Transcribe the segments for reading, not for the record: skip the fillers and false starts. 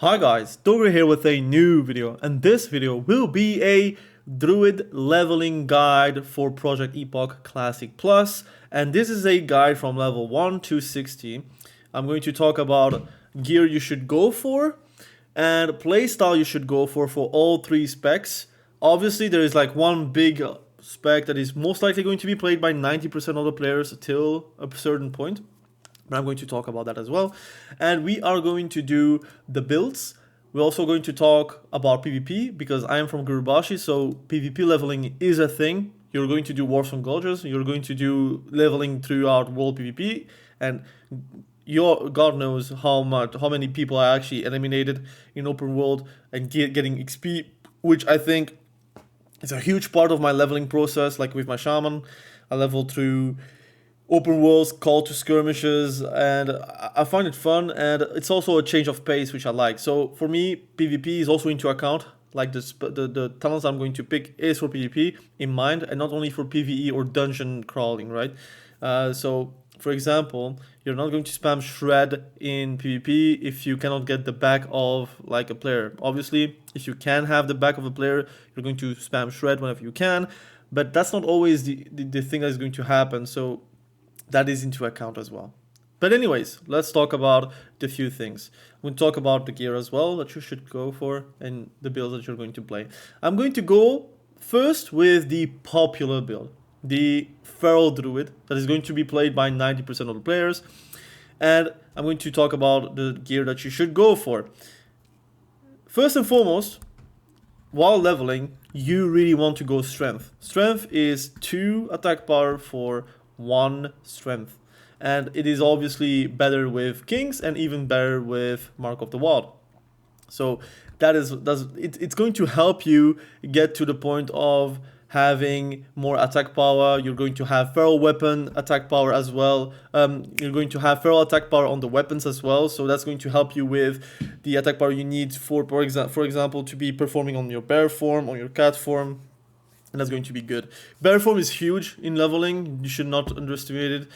Hi guys, Dogger here with a new video, and this video will be a Druid leveling guide for Project Epoch Classic Plus, and this is a guide from level 1 to 60. I'm going to talk about gear you should go for and playstyle you should go for all three specs. Obviously there is like one big spec that is most likely going to be played by 90% of the players till a certain point. But I'm going to talk about that as well. And we are going to do the builds. We're also going to talk about PvP because I am from Gurubashi, so PvP leveling is a thing. You're going to do Warsong Gorges, you're going to do leveling throughout world PvP, and God knows how many people I actually eliminated in open world and getting XP, which I think is a huge part of my leveling process. Like with my shaman, I leveled through open worlds, call to skirmishes, and I find it fun, and it's also a change of pace which I like. So for me, PvP is also into account. Like the talents I'm going to pick is for PvP in mind, and not only for PvE or dungeon crawling, right? So for example, you're not going to spam shred in PvP if you cannot get the back of like a player. Obviously, if you can have the back of a player, you're going to spam shred whenever you can, but that's not always the thing that is going to happen. So that is into account as well. But anyways, let's talk about the few things. We'll talk about the gear as well that you should go for and the builds that you're going to play. I'm going to go first with the popular build, the Feral Druid, that is going to be played by 90% of the players. And I'm going to talk about the gear that you should go for. First and foremost, while leveling, you really want to go strength. Strength is 2 attack power for 1 strength, and it is obviously better with kings and even better with Mark of the Wild. So it's going to help you get to the point of having more attack power. You're going to have feral weapon attack power as well. You're going to have feral attack power on the weapons as well, so that's going to help you with the attack power you need for example to be performing on your bear form, on your cat form. And that's going to be good. Bear form is huge in leveling. You should not underestimate it.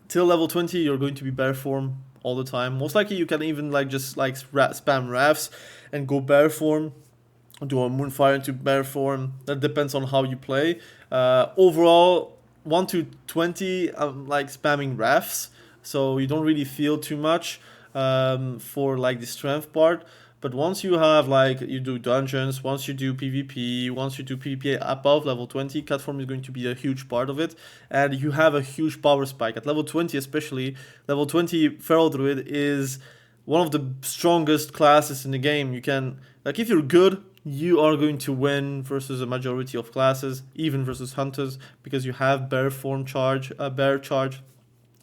Till level 20, you're going to be bear form all the time. Most likely, you can even spam rafts and go bear form, do a moonfire into bear form. That depends on how you play. Overall, 1 to 20, I'm like spamming rafts, so you don't really feel too much for like the strength part. But once you have you do dungeons, once you do PvP, once you do PvP above level 20, cat form is going to be a huge part of it, and you have a huge power spike. At level 20 especially, level 20 Feral Druid is one of the strongest classes in the game. You can, like, if you're good, you are going to win versus a majority of classes, even versus hunters, because you have bear form charge, bear charge,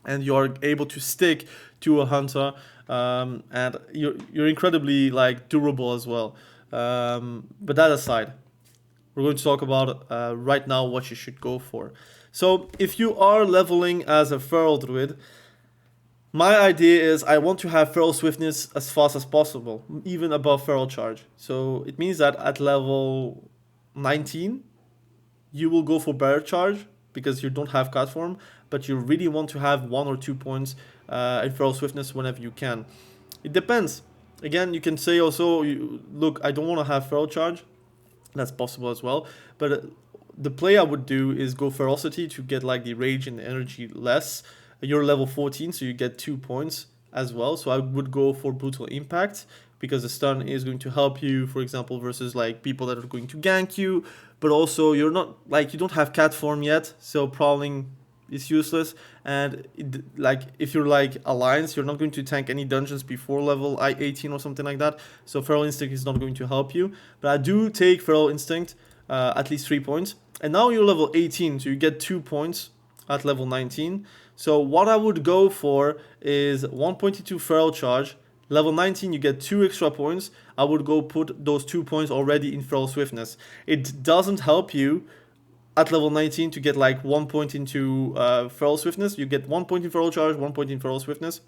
and you are able to stick to a hunter, and you're incredibly durable as well. But that aside, we're going to talk about right now what you should go for. So if you are leveling as a Feral Druid, my idea is I want to have Feral Swiftness as fast as possible, even above Feral Charge. So it means that at level 19, you will go for Bear Charge because you don't have cat form, but you really want to have 1 or 2 points in Feral Swiftness whenever you can. It depends. Again, you can say also, look, I don't want to have Feral Charge. That's possible as well. But the play I would do is go Ferocity to get the rage and the energy less. You're level 14, so you get 2 points as well. So I would go for Brutal Impact because the stun is going to help you, for example, versus people that are going to gank you. But also you're not you don't have cat form yet, so prowling is useless. And if you're Alliance, you're not going to tank any dungeons before level 18 or something like that. So Feral Instinct is not going to help you. But I do take Feral Instinct, at least 3 points. And now you're level 18, so you get 2 points at level 19. So what I would go for is 1.2 Feral Charge. Level 19, you get 2 extra points. I would go put those 2 points already in Feral Swiftness. It doesn't help you at level 19 to get 1 point into Feral Swiftness. You get 1 point in Feral Charge, 1 point in Feral Swiftness.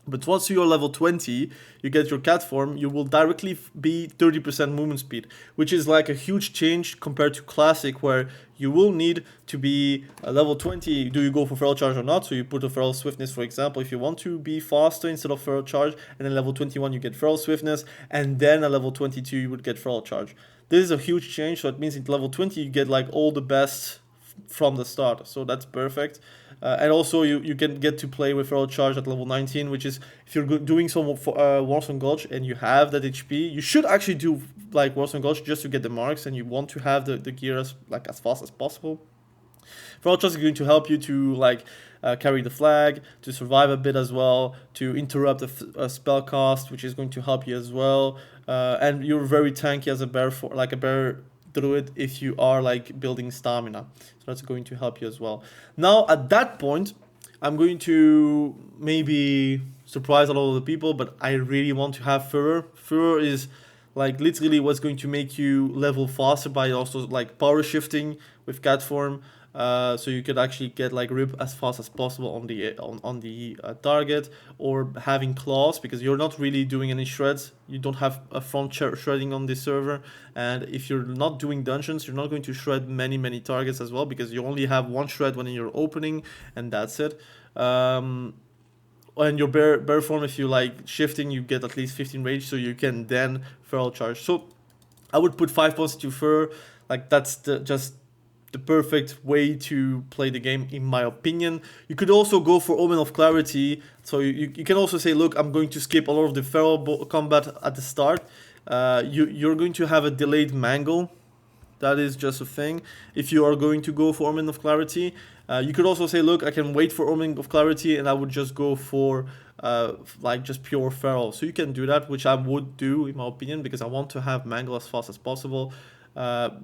But once you're level 20, you get your cat form, you will directly be 30% movement speed, which is like a huge change compared to classic, where you will need to be a level 20. Do you go for feral charge or not? So you put a feral swiftness, for example, if you want to be faster instead of feral charge, and then level 21 you get feral swiftness, and then at level 22 you would get feral charge. This is a huge change, so it means at level 20 you get like all the best from the start, so that's perfect. And also you can get to play with feral charge at level 19, which is, if you're doing some Warsong Gulch and you have that HP, you should actually do like Warsong Gulch just to get the marks, and you want to have the gear as fast as possible. Feral charge is going to help you to carry the flag, to survive a bit as well, to interrupt a spell cast, which is going to help you as well. And you're very tanky as a bear druid if you are like building stamina, so that's going to help you as well. Now at that point, I'm going to maybe surprise a lot of the people, but I really want to have Furor. Furor is like literally what's going to make you level faster by also like power shifting with cat form. So you could actually get like rip as fast as possible on the target, or having claws, because you're not really doing any shreds. You don't have a front shredding on this server, and if you're not doing dungeons, you're not going to shred many targets as well, because you only have one shred when you're opening, and that's it. And your bear form, if you like shifting, you get at least 15 rage, so you can then feral charge. So I would put 5 points to Fur. Like that's just the perfect way to play the game, in my opinion. You could also go for Omen of Clarity, so you can also say, look, I'm going to skip a lot of the feral combat at the start. You're going to have a delayed mangle. That is just a thing if you are going to go for Omen of Clarity. You could also say, look, I can wait for Omen of Clarity and I would just go for like just pure feral. So you can do that, which I would do in my opinion, because I want to have mangle as fast as possible.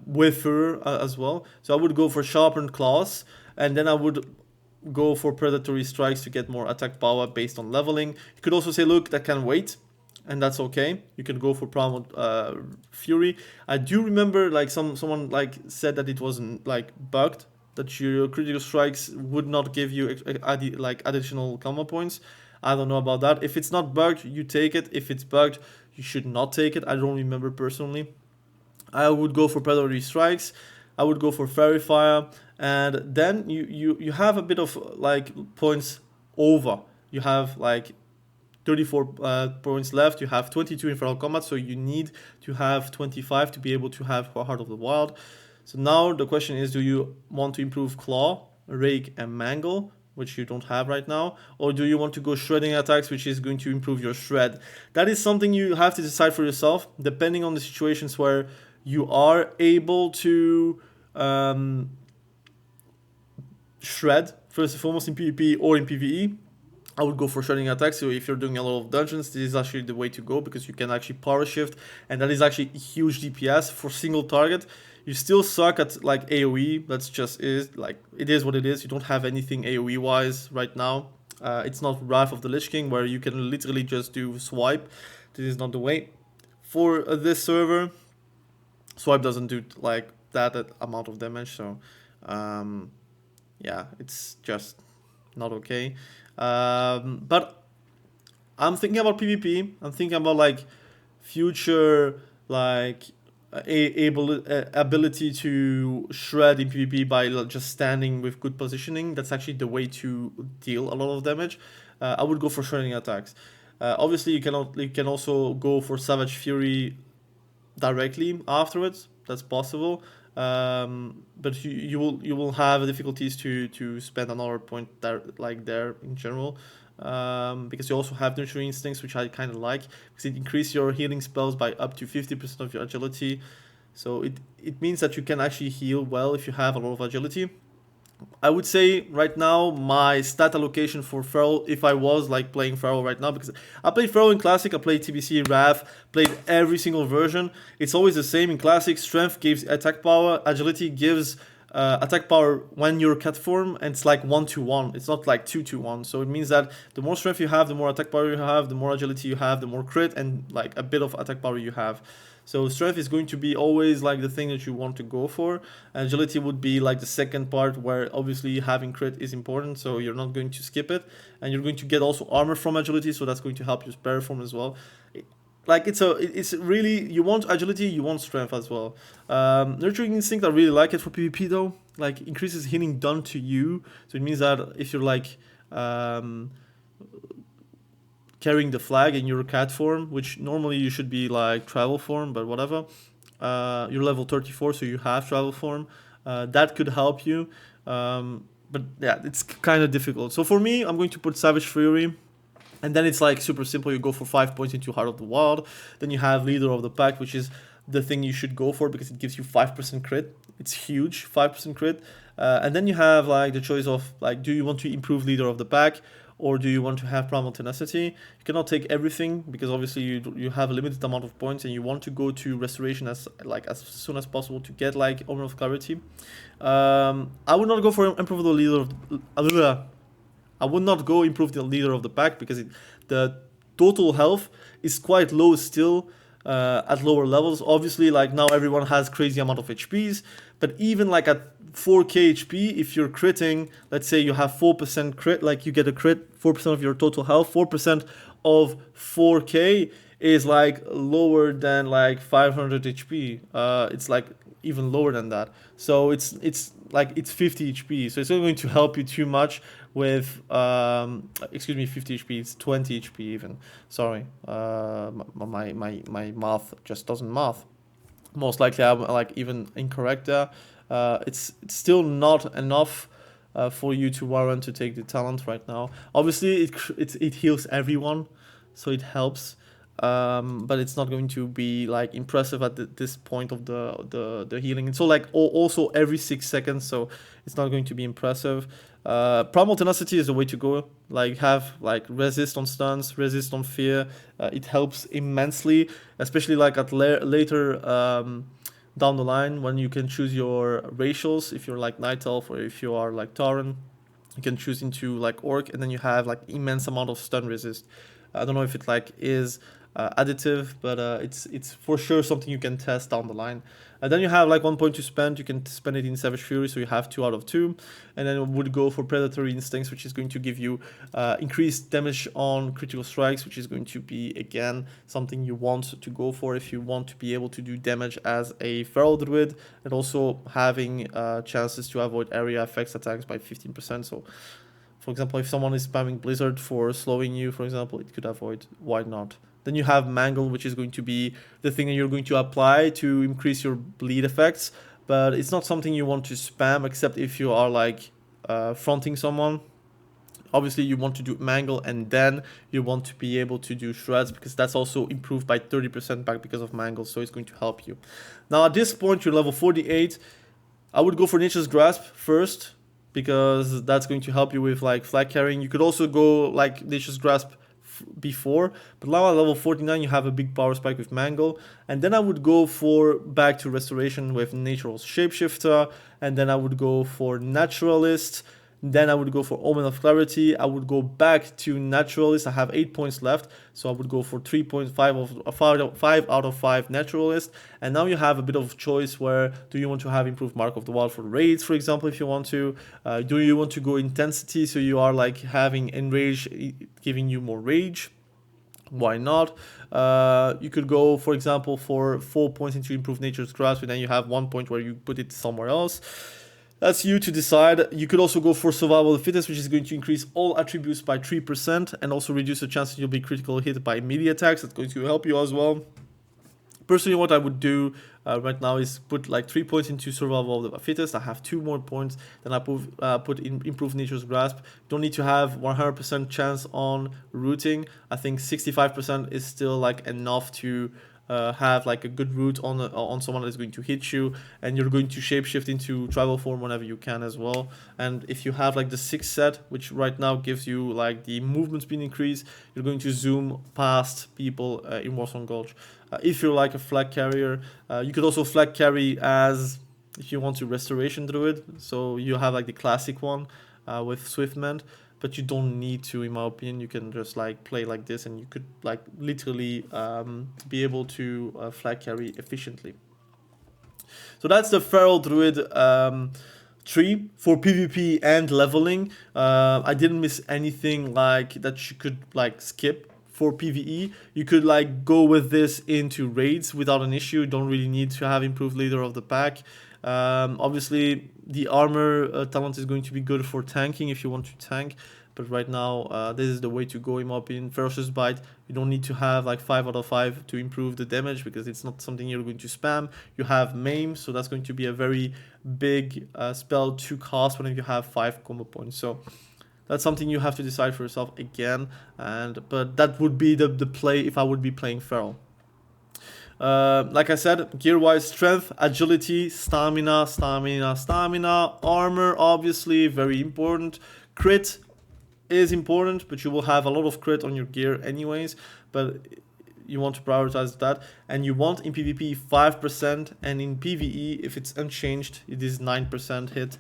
With Fur as well. So I would go for sharpened claws, and then I would go for predatory strikes to get more attack power based on leveling. You could also say, look, that can wait, and that's okay. You can go for Primal Fury. I do remember like someone like said that it wasn't like bugged, that your critical strikes would not give you like additional combo points. I don't know about that. If it's not bugged, you take it. If it's bugged, you should not take it. I don't remember personally. I would go for predatory strikes. I would go for fairy fire, and then you have a bit of like points over. You have like 34 points left. You have 22 in feral combat, so you need to have 25 to be able to have Heart of the Wild. So now the question is, do you want to improve Claw, Rake, and Mangle, which you don't have right now, or do you want to go shredding attacks, which is going to improve your shred? That is something you have to decide for yourself, depending on the situations where you are able to shred, first and foremost in PvP or in PvE. I would go for shredding attacks. So if you're doing a lot of dungeons, this is actually the way to go, because you can actually power shift, and that is actually huge DPS for single target. You still suck at like AoE. That's just it is what it is. You don't have anything AoE wise right now. It's not Wrath of the Lich King, where you can literally just do swipe. This is not the way for this server. Swipe doesn't do like that amount of damage, so yeah, it's just not okay. But I'm thinking about PvP. I'm thinking about like future like ability to shred in PvP by just standing with good positioning. That's actually the way to deal a lot of damage. I would go for shredding attacks. Obviously, you can also go for Savage Fury directly afterwards. That's possible, but you will have difficulties to spend another point there in general, because you also have Nurturing Instincts, which I kind of like, because it increases your healing spells by up to 50% of your agility. So it means that you can actually heal well if you have a lot of agility. I would say right now my stat allocation for Feral, if I was like playing Feral right now, because I played Feral in Classic, I played TBC, Wrath, played every single version. It's always the same in Classic. Strength gives attack power, agility gives attack power when you're cat form, and it's like 1-to-1. It's not like 2-to-1. So it means that the more strength you have, the more attack power you have, the more agility you have, the more crit, and like a bit of attack power you have. So strength is going to be always like the thing that you want to go for. Agility would be like the second part, where obviously having crit is important, so you're not going to skip it. And you're going to get also armor from agility, so that's going to help you perform as well. Like it's really, you want agility, you want strength as well. Nurturing Instinct, I really like it for PvP though. Like increases healing done to you, so it means that if you're like carrying the flag in your cat form, which normally you should be like travel form, but whatever. You're level 34, so you have travel form. That could help you. But yeah, it's kind of difficult. So for me, I'm going to put Savage Fury. And then it's like super simple. You go for 5 points into Heart of the Wild. Then you have Leader of the Pack, which is the thing you should go for because it gives you 5% crit. It's huge, 5% crit. And then you have like the choice of like, do you want to improve Leader of the Pack, or do you want to have Primal Tenacity? You cannot take everything because obviously you have a limited amount of points, and you want to go to Restoration as soon as possible to get like Omen of Clarity. I would not go for improve the Leader of I would not go improve the Leader of the Pack because the total health is quite low still at lower levels. Obviously, like now everyone has crazy amount of HPs, but even like at 4k HP, if you're critting, let's say you have 4% crit, like you get a crit, 4% of your total health, 4% of 4k is like lower than like 500 HP. It's like even lower than that. So it's like it's 50 HP. So it's not going to help you too much with 50 HP. It's 20 HP even. Sorry, my math just doesn't math. Most likely I'm like even incorrect there. It's still not enough for you to warrant to take the talent right now. Obviously, it heals everyone, so it helps. But it's not going to be like impressive at this point of the healing. It's so like also every 6 seconds, so it's not going to be impressive. Primal Tenacity is the way to go. Like have like resist on stuns, resist on fear. It helps immensely, especially like at later down the line when you can choose your racials. If you're like Night Elf or if you are like Tauren, you can choose into like Orc, and then you have like immense amount of stun resist. I don't know if it like is additive, but it's for sure something you can test down the line. And then you have like 1 point to spend. You can spend it in Savage Fury, so you have 2 out of 2. And then it would go for Predatory Instincts, which is going to give you increased damage on critical strikes, which is going to be again something you want to go for if you want to be able to do damage as a Feral Druid, and also having chances to avoid area effects attacks by 15%. So for example, if someone is spamming Blizzard for slowing you, for example, it could avoid. Why not? Then you have Mangle, which is going to be the thing that you're going to apply to increase your bleed effects, but it's not something you want to spam except if you are like fronting someone. Obviously, you want to do Mangle, and then you want to be able to do Shreds, because that's also improved by 30% back because of Mangle, so it's going to help you. Now, at this point, you're level 48. I would go for Nature's Grasp first, because that's going to help you with like flag carrying. You could also go like Nature's Grasp before, but now at level 49 you have a big power spike with Mangle, and then I would go for back to Restoration with Natural Shapeshifter, and then I would go for Naturalist, then I would go for Omen of Clarity. I would go back to Naturalist. I have 8 points left, so I would go for 3.5 of 5 out of 5 Naturalist. And now you have a bit of choice where do you want to have improved Mark of the Wild for raids, for example, if you want to. Do you want to go intensity, so you are like having Enrage giving you more rage? Why not? You could go, for example, for 4 points into improved Nature's Grasp, and then you have 1 point where you put it somewhere else. That's you to decide. You could also go for Survival of the Fittest, which is going to increase all attributes by 3% and also reduce the chance that you'll be critical hit by melee attacks. That's going to help you as well. Personally, what I would do right now is put like 3 points into Survival of the Fittest. I have 2 more points. Then I put in Improved Nature's Grasp. Don't need to have 100% chance on rooting. I think 65% is still like enough to have like a good root on someone that is going to hit you, and you're going to shapeshift into tribal form whenever you can as well. And if you have like the 6th set, which right now gives you like the movement speed increase, you're going to zoom past people in Warsong Gulch. If you're like a flag carrier, you could also flag carry as if you want to restoration druid, so you have like the classic one with Swiftmend, but you don't need to, in my opinion. You can just like play like this, and you could like literally be able to flag carry efficiently. So that's the Feral Druid tree for PvP and leveling. I didn't miss anything like that you could like skip. For PvE, you could like go with this into raids without an issue. You don't really need to have improved leader of the pack. Obviously, the armor talent is going to be good for tanking if you want to tank. But right now, this is the way to go in my opinion. Ferocious Bite, you don't need to have like 5 out of 5 to improve the damage because it's not something you're going to spam. You have Maim, so that's going to be a very big spell to cast whenever you have 5 combo points. So that's something you have to decide for yourself again. But that would be the play if I would be playing Feral. Like I said, gear-wise, strength, agility, stamina, armor, obviously, very important. Crit is important, but you will have a lot of crit on your gear anyways, but you want to prioritize that. And you want in PvP 5%, and in PvE, if it's unchanged, it is 9% hit.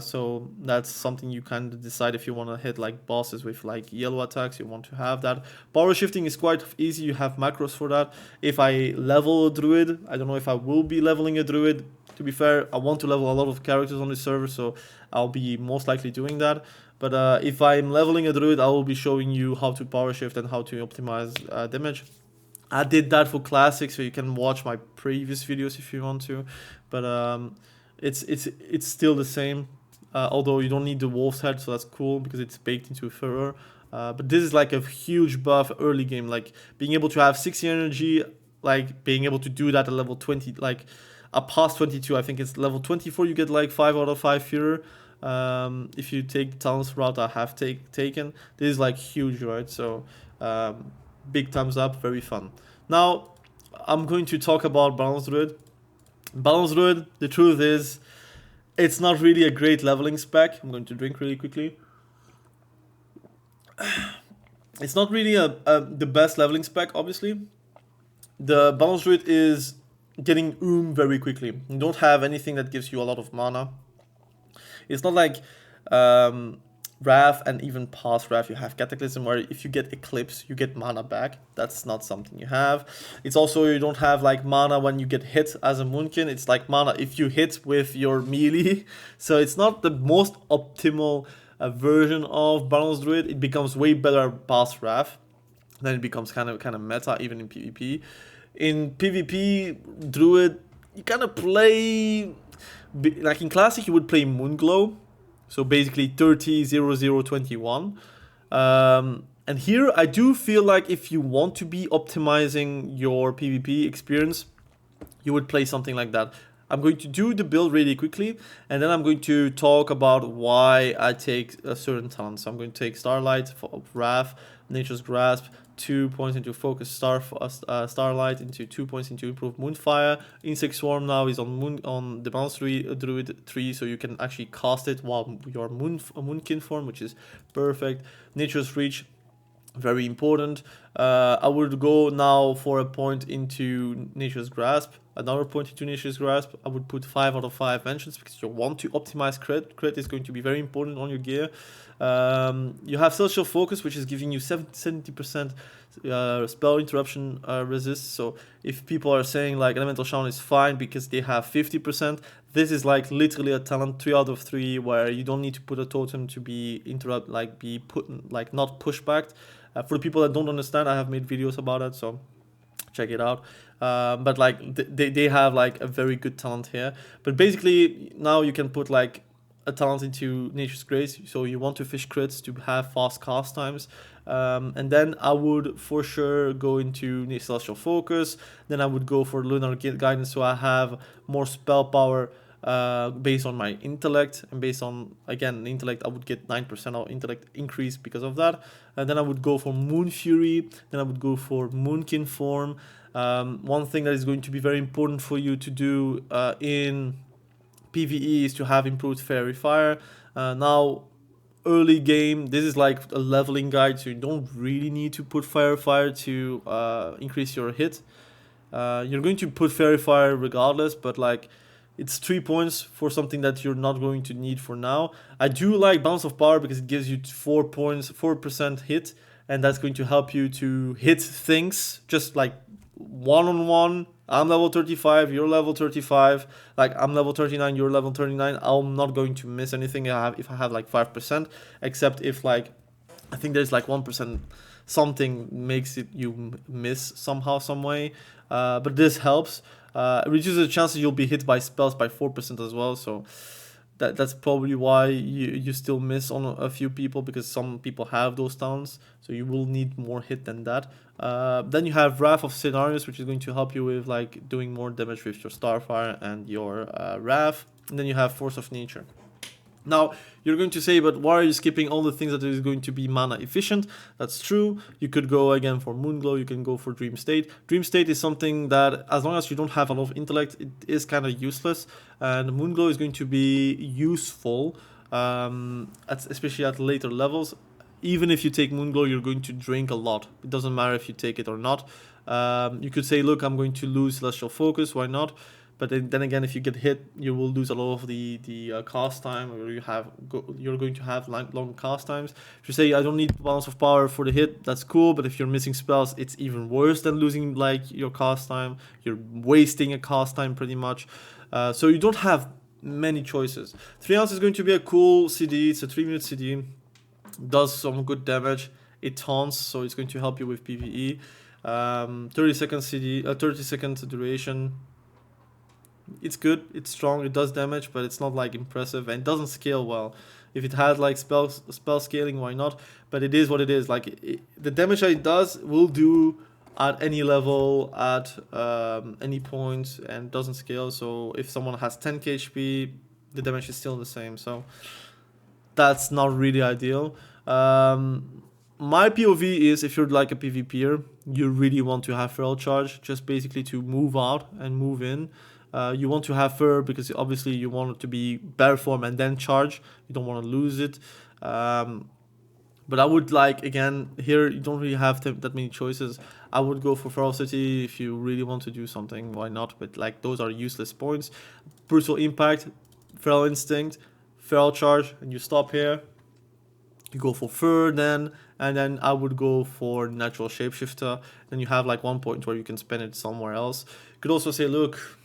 So that's something you kind of decide if you want to hit like bosses with like yellow attacks. You want to have that. Power shifting is quite easy. You have macros for that. If I level a druid, I don't know if I will be leveling a druid. To be fair, I want to level a lot of characters on this server, so I'll be most likely doing that. But if I'm leveling a druid, I will be showing you how to power shift and how to optimize damage. I did that for classic, so you can watch my previous videos if you want to. But it's still the same, although you don't need the wolf's head, so that's cool because it's baked into a furrow. But this is like a huge buff early game, like being able to have 60 energy, like being able to do that at level 20, like past 22. I think it's level 24 you get like 5 out of 5 Führer. If you take talents route I have taken, this is like huge, right? So big thumbs up, very fun. Now I'm going to talk about Balance Druid. Balance Druid, the truth is, it's not really a great leveling spec. I'm going to drink really quickly. It's not really the best leveling spec, obviously. The Balance Druid is getting very quickly. You don't have anything that gives you a lot of mana. It's not like Wrath and even past Wrath, you have Cataclysm, where if you get Eclipse, you get mana back. That's not something you have. It's also, you don't have like mana when you get hit as a Moonkin. It's like mana if you hit with your melee. So it's not the most optimal version of Balance Druid. It becomes way better past Wrath. Then it becomes kind of meta even in PvP. In PvP, Druid, you kind of play, like in Classic you would play Moonglow. So basically 30, 0, 0, 21. And here I do feel like if you want to be optimizing your PvP experience, you would play something like that. I'm going to do the build really quickly, and then I'm going to talk about why I take a certain talent. So I'm going to take Starlight, Wrath, Nature's Grasp, 2 points into Focus Starlight, into 2 points into Improved Moonfire. Insect Swarm now is on the Balance Druid tree, so you can actually cast it while you're Moonkin form, which is perfect. Nature's Reach, very important. I would go now for a point into Nature's Grasp, another point into Nature's Grasp. I would put 5 out of 5 mentions because you want to optimize crit. Crit is going to be very important on your gear. You have Celestial Focus, which is giving you 70% spell interruption resist. So if people are saying like Elemental Shaman is fine because they have 50%, this is like literally a talent 3 out of 3 where you don't need to put a totem to be not pushed back. For the people that don't understand, I have made videos about it, so check it out. But like they have like a very good talent here. But basically now you can put like a talent into Nature's Grace, so you want to fish crits to have fast cast times. And then I would for sure go into Celestial Focus. Then I would go for Lunar Guidance, so I have more spell power based on my intellect, and based on, again, intellect, I would get 9% of intellect increase because of that. And then I would go for Moon Fury, then I would go for Moonkin form. One thing that is going to be very important for you to do in PvE is to have improved Fairy Fire. Now, early game, this is like a leveling guide, so you don't really need to put Fire to increase your hit. You're going to put Fairy Fire regardless, but like It's 3 points for something that you're not going to need for now. I do like Balance of Power because it gives you 4 points, 4% hit, and that's going to help you to hit things just like one-on-one. I'm level 35, you're level 35. Like I'm level 39, you're level 39. I'm not going to miss anything if I have like 5%, except if like I think there's like 1% something makes it you miss somehow, some way. But this helps. It reduces the chances you'll be hit by spells by 4% as well. So that's probably why you still miss on a few people, because some people have those towns. So you will need more hit than that. Then you have Wrath of Scenarios, which is going to help you with like doing more damage with your Starfire and your Wrath. And then you have Force of Nature. Now, you're going to say, but why are you skipping all the things that is going to be mana efficient? That's true. You could go again for Moonglow, you can go for Dream State. Dream State is something that, as long as you don't have a lot of intellect, it is kind of useless. And Moonglow is going to be useful, especially at later levels. Even if you take Moonglow, you're going to drink a lot. It doesn't matter if you take it or not. You could say, look, I'm going to lose Celestial Focus, why not? But then again, if you get hit, you will lose a lot of the cast time, or you're going to have long cast times. If you say I don't need Balance of Power for the hit, that's cool. But if you're missing spells, it's even worse than losing like your cast time. You're wasting a cast time pretty much. So you don't have many choices. 3 ounce is going to be a cool CD. It's a 3-minute CD. Does some good damage. It taunts, so it's going to help you with PvE. 30-second CD, 30-second duration. It's good, it's strong, it does damage, but it's not like impressive, and it doesn't scale well. If it had like spell scaling, why not? But it is what it is. Like the damage that it does will do at any level, at any point, and doesn't scale. So if someone has 10k HP, the damage is still the same. So that's not really ideal. My POV is, if you're like a PvPer, you really want to have Feral Charge, just basically to move out and move in. You want to have Fur because obviously you want it to be better form and then charge. You don't want to lose it. But I would like, again, here you don't really have that many choices. I would go for Ferocity if you really want to do something, why not? But like those are useless points. Brutal Impact, Feral Instinct, Feral Charge, and you stop here. You go for Fur then, and then I would go for Natural Shapeshifter. Then you have like 1 point where you can spend it somewhere else. You could also say, look,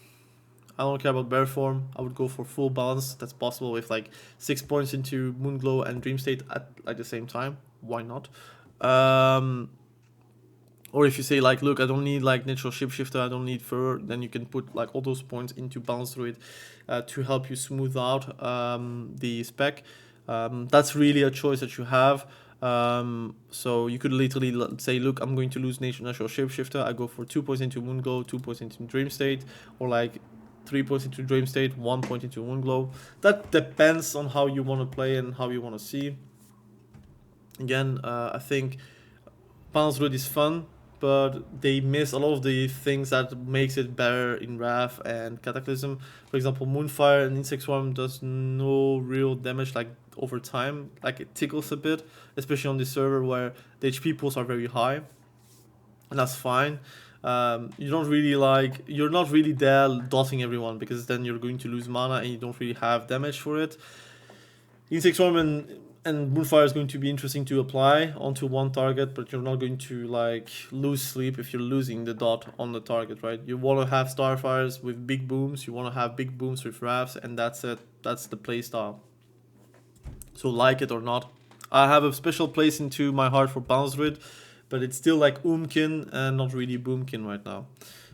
I don't care about bear form. I would go for full balance. That's possible with like 6 points into Moonglow and Dream State at like the same time. Why not? Or if you say like, look, I don't need like Natural Shapeshifter, I don't need Fur, then you can put like all those points into Balance Druid to help you smooth out the spec. That's really a choice that you have. So you could literally say, look, I'm going to lose Natural Shapeshifter. I go for 2 points into Moonglow, 2 points into Dream State, or like 3 points into Dream State, 1 point into Moonglow. That depends on how you want to play and how you want to see. Again, I think Balance Druid is fun, but they miss a lot of the things that makes it better in Wrath and Cataclysm. For example, Moonfire and Insect Swarm does no real damage like over time. Like it tickles a bit, especially on this server where the HP pools are very high, and that's fine. You're not really there dotting everyone, because then you're going to lose mana and you don't really have damage for it. Insect Swarm and Moonfire is going to be interesting to apply onto one target, but you're not going to like lose sleep if you're losing the dot on the target, right? You want to have Starfires with big booms, you want to have big booms with Wraths, and that's it. That's the playstyle. So like it or not, I have a special place into my heart for Balance Druid, but it's still like Oomkin and not really Boomkin right now.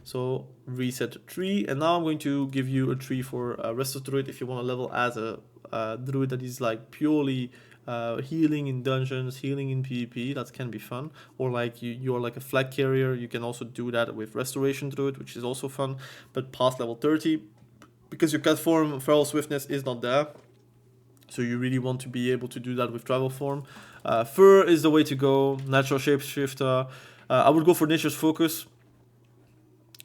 So reset tree, and now I'm going to give you a tree for Rest of Druid if you want to level as a Druid that is like purely healing in dungeons, healing in PvP. That can be fun. Or like you're like a flag carrier, you can also do that with Restoration Druid, which is also fun, but past level 30, because your cat form Feral Swiftness is not there. So you really want to be able to do that with travel form. Fur is the way to go. Natural Shapeshifter. I would go for Nature's Focus.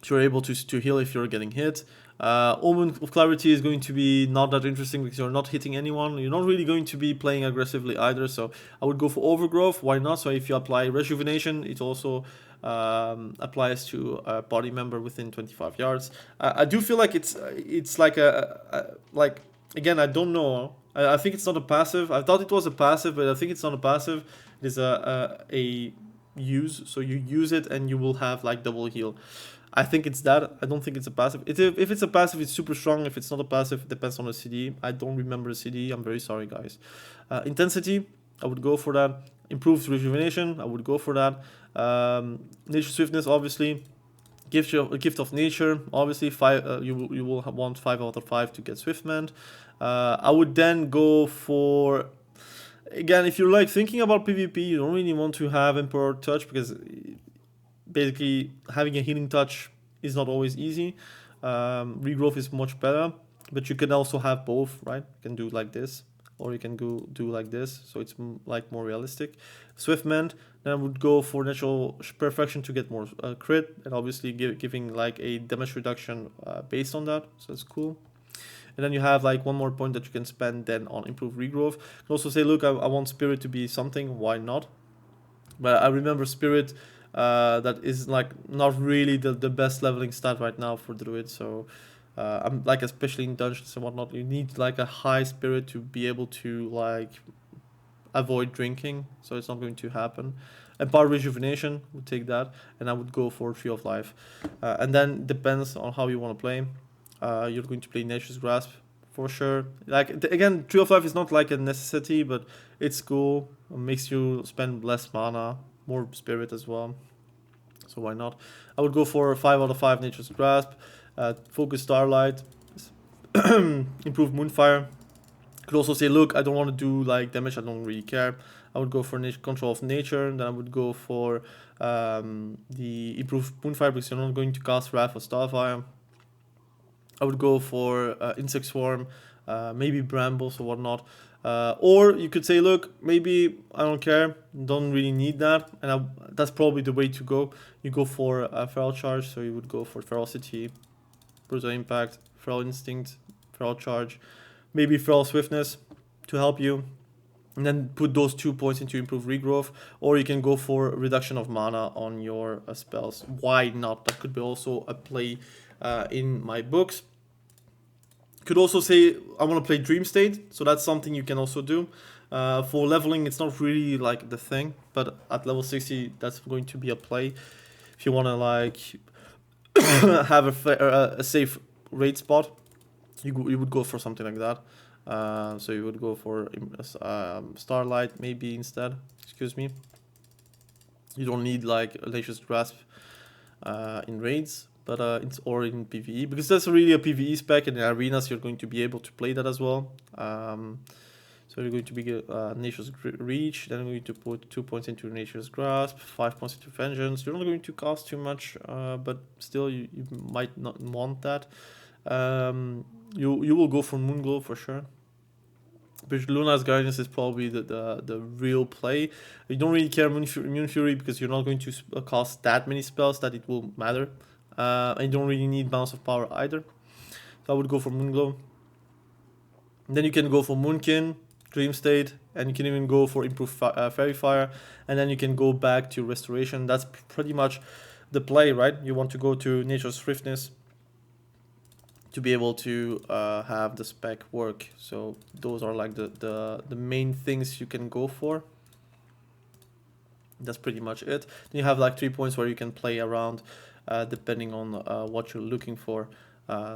So you're able to heal if you're getting hit. Omen of Clarity is going to be not that interesting because you're not hitting anyone. You're not really going to be playing aggressively either. So I would go for Overgrowth. Why not? So if you apply Rejuvenation, it also applies to a party member within 25 yards. I do feel like it's like like, again, I don't know. I think it's not a passive. I thought it was a passive, but I think it's not a passive. It is a use. So you use it and you will have like double heal. I think it's that. I don't think it's a passive. If it's a passive, it's super strong. If it's not a passive, it depends on the CD. I don't remember the CD. I'm very sorry, guys. Intensity, I would go for that. Improved rejuvenation, I would go for that. Nature swiftness, obviously. Gift of nature, obviously. You will want 5 out of 5 to get Swiftman. I would then go for, again, if you're like thinking about PvP, you don't really want to have Emperor Touch because basically having a healing touch is not always easy. Regrowth is much better, but you can also have both, right? You can do like this, or you can do like this, so it's like more realistic. Swiftman, then I would go for natural perfection to get more crit, and obviously giving like a damage reduction based on that, so that's cool. And then you have like one more point that you can spend then on improved regrowth. You can also say, look, I want spirit to be something, why not? But I remember spirit that is like not really the best leveling stat right now for druid, so I'm like, especially in dungeons and whatnot, you need like a high spirit to be able to like avoid drinking, so it's not going to happen. And power rejuvenation would take that, and I would go for Tree of Life. And then depends on how you want to play. You're going to play Nature's Grasp for sure. Like again, Tree of Life is not like a necessity, but it's cool. It makes you spend less mana, more spirit as well. So why not? I would go for 5 out of 5 Nature's Grasp. Focus Starlight. Improve Moonfire. Could also say, look, I don't want to do like damage, I don't really care. I would go for control of nature, then I would go for the improved Moonfire because you're not going to cast Wrath or Starfire. I would go for Insect Swarm, maybe Brambles or whatnot. Or you could say, look, maybe I don't care, don't really need that, and that's probably the way to go. You go for Feral Charge, so you would go for Ferocity, Brutal Impact, Feral Instinct, Feral Charge, maybe Feral Swiftness to help you, and then put those 2 points into improved regrowth. Or you can go for reduction of mana on your spells. Why not? That could be also a play in my books. Could also say, I want to play Dream State, so that's something you can also do. For leveling, it's not really like the thing, but at level 60, that's going to be a play. If you want to like have a safe raid spot, you would go for something like that. So you would go for Starlight maybe instead. Excuse me. You don't need like Nature's Grasp in raids, but it's or in PvE, because that's really a PvE spec, and in arenas you're going to be able to play that as well. So you're going to be Nature's Reach, then we're going to put 2 points into Nature's Grasp, 5 points into Vengeance. You're not going to cost too much, but still you might not want that. You will go for Moonglow for sure. But Luna's Guidance is probably the real play. You don't really care Moon Fury because you're not going to cast that many spells that it will matter. And you don't really need Bounce of Power either. So I would go for Moonglow. And then you can go for Moonkin, Dream State, and you can even go for Improved Fairy Fire. And then you can go back to Restoration. That's pretty much the play, right? You want to go to Nature's Swiftness to be able to have the spec work. So those are like the main things you can go for. That's pretty much it. Then you have like 3 points where you can play around depending on what you're looking for.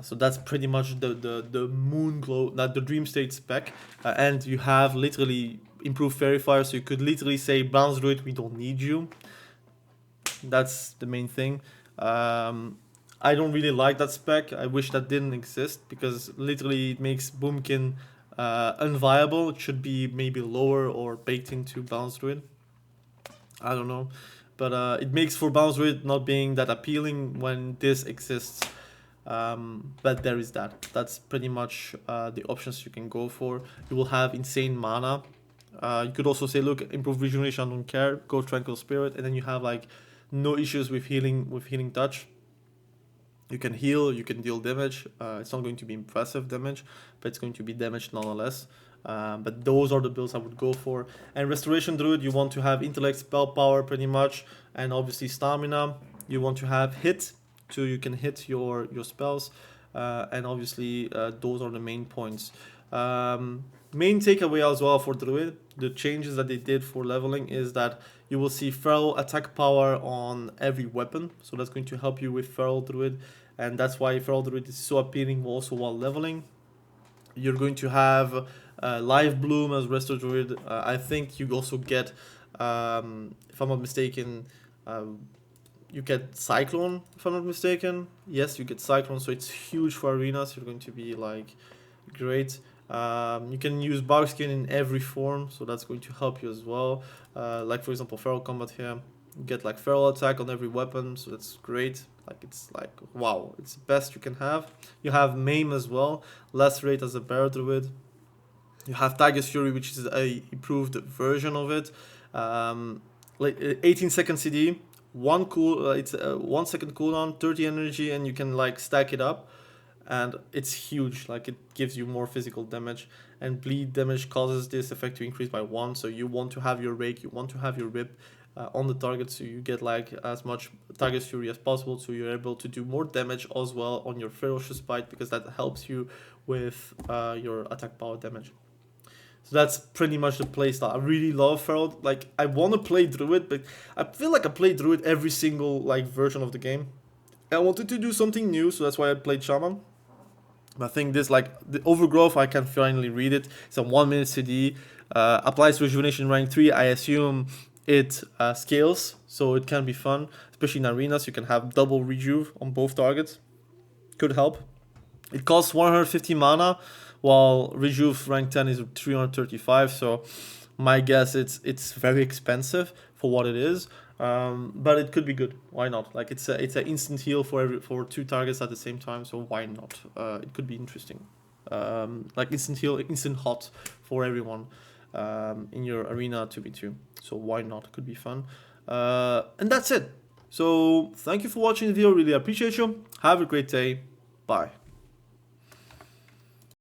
So that's pretty much the Moonglow, the Dream State spec. And you have literally improved Fairy Fire, so you could literally say, Bounce Druid, we don't need you. That's the main thing. I don't really like that spec. I wish that didn't exist, because literally it makes Boomkin unviable. It should be maybe lower or baked into Bounce Druid. I don't know. But it makes for Bounce Druid not being that appealing when this exists. But there is that. That's pretty much the options you can go for. You will have insane mana. You could also say, look, improve rejuvenation, I don't care. Go Tranquil Spirit, and then you have like no issues with healing touch. You can heal, you can deal damage. It's not going to be impressive damage, but it's going to be damage nonetheless. but those are the builds I would go for. And Restoration Druid, you want to have intellect, spell power pretty much, and obviously stamina. You want to have hit, so you can hit your spells, and obviously those are the main points. Main takeaway as well for Druid, the changes that they did for leveling is that you will see feral attack power on every weapon, so that's going to help you with feral Druid, and that's why feral Druid is so appealing also while leveling. You're going to have Live Bloom as Restore Druid. I think you also get, if I'm not mistaken, you get Cyclone, if I'm not mistaken. Yes, you get Cyclone, so it's huge for arenas. You're going to be like great. You can use Barkskin in every form, so that's going to help you as well. Like for example, Feral Combat here, you get like Feral Attack on every weapon, so that's great. Like it's like wow, it's the best you can have. You have Maim as well, less rate as a Bear Druid. You have Tiger's Fury, which is a improved version of it. Like 18 second CD, it's a 1 second cooldown, 30 energy, and you can like stack it up, and it's huge. Like it gives you more physical damage, and bleed damage causes this effect to increase by 1. So you want to have your rake, you want to have your rip on the target, so you get like as much Tiger's Fury as possible, so you're able to do more damage as well on your Ferocious Bite, because that helps you with your attack power damage. So that's pretty much the playstyle. I really love Feral. Like I want to play Druid, but I feel like I play Druid every single like version of the game. I wanted to do something new, so that's why I played Shaman. I think this, like the Overgrowth, I can finally read it. It's a 1 minute CD. Applies Rejuvenation rank 3. I assume it scales, so it can be fun, especially in arenas. You can have double rejuve on both targets. Could help. It costs 150 mana, while rejuve rank 10 is 335. So my guess it's very expensive for what it is. But it could be good. Why not? Like it's an instant heal for 2 targets at the same time. So why not? It could be interesting. Like instant heal, instant hot for everyone in your arena 2v2. So why not? It could be fun. And that's it. So thank you for watching the video. Really appreciate you. Have a great day. Bye.